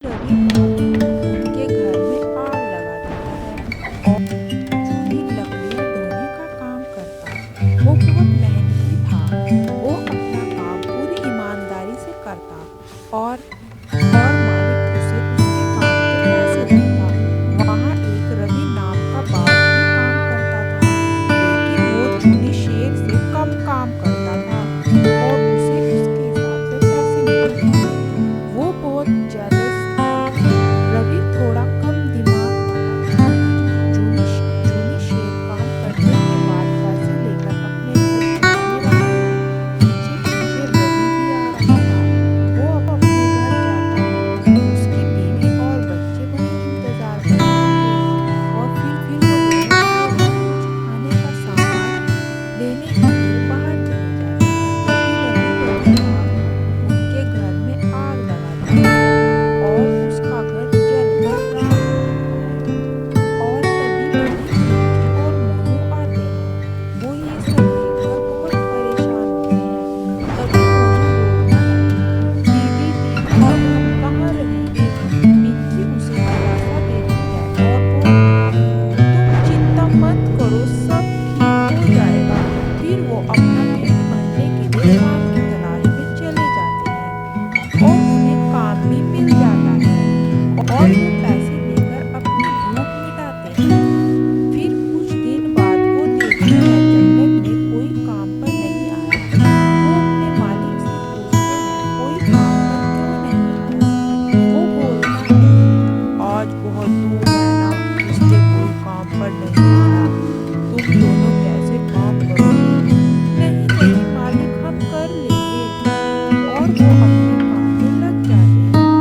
रवि उनके घर में आग लगा देता है और चूल्ही लकड़ियां ढोने का काम करता। वो बहुत मेहनती था। वो अपना काम पूरी ईमानदारी से करता और मालिक उसे उसके काम के पैसे देता। वहाँ एक रवि नाम का बाघ भी काम करता था, लेकिन वो चूनी शेर से कम काम करता था और उसे उसके हिसाब से पैसे मिलते थे। वो बहुत जेलस था। रवि थोड़ा कम दिमाग वाला था। जूनी शेर काम करने के बाद पैसे लेकर अपने घर जाने वाला था। पीछे पीछे रवि भी आ रहा था। वो अपने घर जाता है। उसकी बीवी और बच्चे वहीं इंतजार कर रहे थे और फिर वो दोनों भाई बहन कुछ खाने का सामान लेने के लिए बाहर चले जाते हैं। तभी रवि को देखा उनके घर में आग लगा दी है और उसका घर जलकर राख हो चुका है। और तभी वहीं पिंकी और मोनू आते हैं। वो ये सब देखकर बहुत परेशान होते हैं। तभी मोनू बोलता है, दीदी दीदी अब हम कहाँ रहेंगे। पिंकी उसे दिलासा देती है और बोलती है, तुम चिंता मत करो, सब ठीक हो जाएगा। फिर वो अपना पेट भरने के लिए काम की तलाश में चले जाते हैं और उन्हें काम भी मिल जाता है और वो पैसे लेकर अपनी भूख मिटाते हैं। फिर कुछ दिन बाद वो देखते हैं जंगल में कोई काम पर नहीं आया। वो अपने मालिक से पूछते हैं, कोई काम पर क्यों नहीं आया। वो बोलता है, आज बहुत धूप है ना, इसलिए कोई काम पर नहीं आया। तुम दोनों कैसे काम करोगे। नहीं नहीं मालिक, हम कर लेंगे। और वो अपने काम में लग जाते हैं।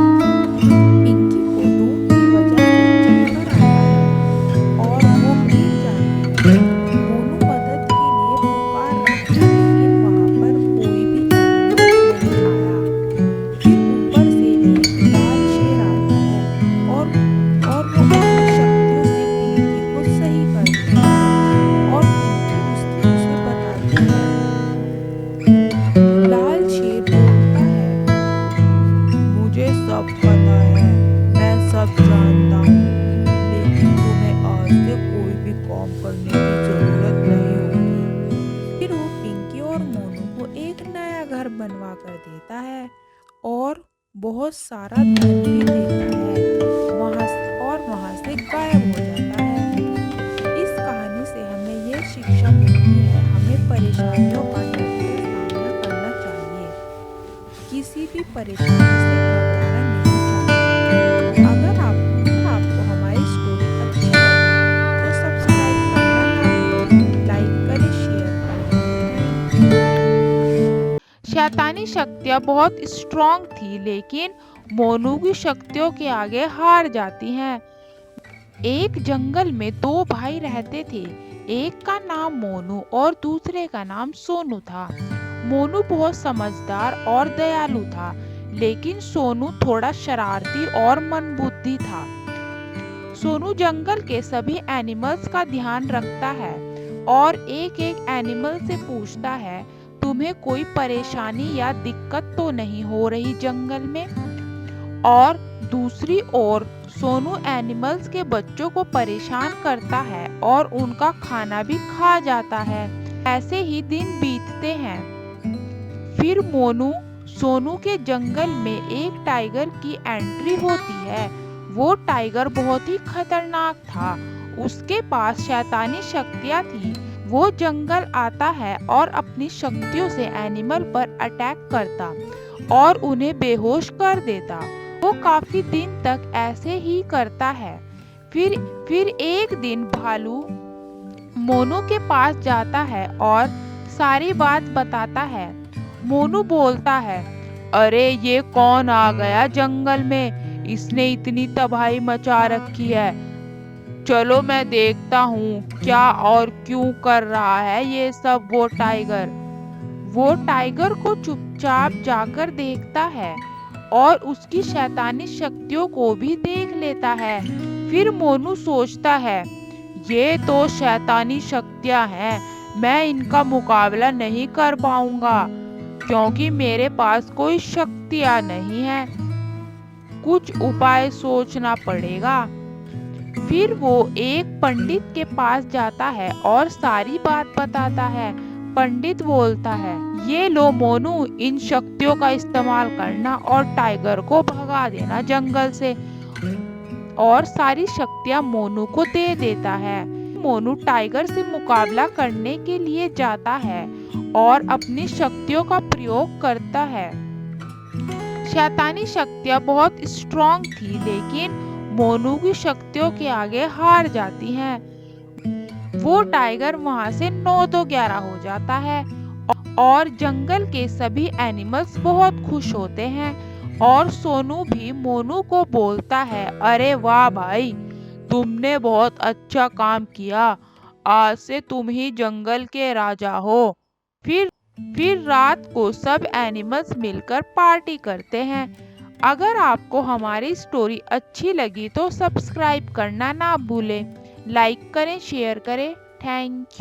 पिंकी को धूप की वजह से चक्कर आता है और वो गिर जाती है। मोनू मदद के लिए पुकार रहा है, लेकिन वहां पर कोई भी एनिमल्स नहीं आया। फिर ऊपर से एक लाल शेर आता है और वो अपनी शक्तियों से पिंकी को सही कर देता है और पिंकी उसकी उसे बताती है। लाल शेर बोलता है, मुझे सब पता है, मैं सब जानता हूँ, लेकिन तुम्हें आज से कोई भी काम करने की जरूरत नहीं होगी। फिर वो पिंकी और मोनू को एक नया घर बनवा कर देता है और बहुत सारा धन भी देता है। वहां से गायब हो जाता है। इस कहानी से हमें ये शिक्षा मिलती है, हमें परेशानियों का डट कर सामना करना चाहिए। किसी भी परेशानी से घबराना नहीं चाहिए। अगर आपको हमारी स्टोरी अच्छी लगी तो सब्सक्राइब करना ना भूलें, लाइक करें, शेयर करें। Thank you. शैतानी शक्तियाँ बहुत स्ट्रॉन्ग थी, लेकिन मोनू की शक्तियों के आगे हार जाती हैं। एक जंगल में दो भाई रहते थे। एक का नाम मोनू और दूसरे का नाम सोनू था। मोनू बहुत समझदार और दयालु था, लेकिन सोनू थोड़ा शरारती और मंदबुद्धि था। सोनू जंगल के सभी एनिमल्स का ध्यान रखता है और एक एक एनिमल से पूछता है, तुम्हें कोई परेशानी या दिक्कत तो नहीं हो रही जंगल में। और दूसरी ओर सोनू एनिमल्स के बच्चों को परेशान करता है और उनका खाना भी खा जाता है। ऐसे ही दिन बीतते हैं। फिर मोनू सोनू के जंगल में एक टाइगर की एंट्री होती है। वो टाइगर बहुत ही खतरनाक था। उसके पास शैतानी शक्तियाँ थी। वो जंगल आता है और अपनी शक्तियों से एनिमल पर अटैक करता और उन्हें बेहोश कर देता। वो काफी दिन तक ऐसे ही करता है। फिर एक दिन भालू मोनू के पास जाता है और सारी बात बताता है। मोनू बोलता है, अरे ये कौन आ गया जंगल में, इसने इतनी तबाही मचा रखी है। चलो मैं देखता हूँ क्या और क्यों कर रहा है ये सब वो टाइगर को चुपचाप जाकर देखता है और उसकी शैतानी शक्तियों को भी देख लेता है। फिर मोनू सोचता है, ये तो शैतानी शक्तियाँ हैं, मैं इनका मुकाबला नहीं कर पाऊंगा क्योंकि मेरे पास कोई शक्तियाँ नहीं है। कुछ उपाय सोचना पड़ेगा। फिर वो एक पंडित के पास जाता है और सारी बात बताता है। पंडित बोलता है, ये लो मोनू, इन शक्तियों का इस्तेमाल करना और टाइगर को भगा देना जंगल से। और सारी शक्तियां मोनू को दे देता है। मोनू टाइगर से मुकाबला करने के लिए जाता है और अपनी शक्तियों का प्रयोग करता है। शैतानी शक्तियां बहुत स्ट्रांग थी, लेकिन मोनू की शक्तियों के आगे हार जाती हैं। वो टाइगर वहां से 9-11 हो जाता है और जंगल के सभी एनिमल्स बहुत खुश होते हैं। और सोनू भी मोनू को बोलता है, अरे वाह भाई, तुमने बहुत अच्छा काम किया, आज से तुम ही जंगल के राजा हो। फिर फिर रात को सब एनिमल्स मिलकर पार्टी करते हैं। अगर आपको हमारी स्टोरी अच्छी लगी तो सब्सक्राइब करना ना भूलें। लाइक करें, शेयर करें। Thank you.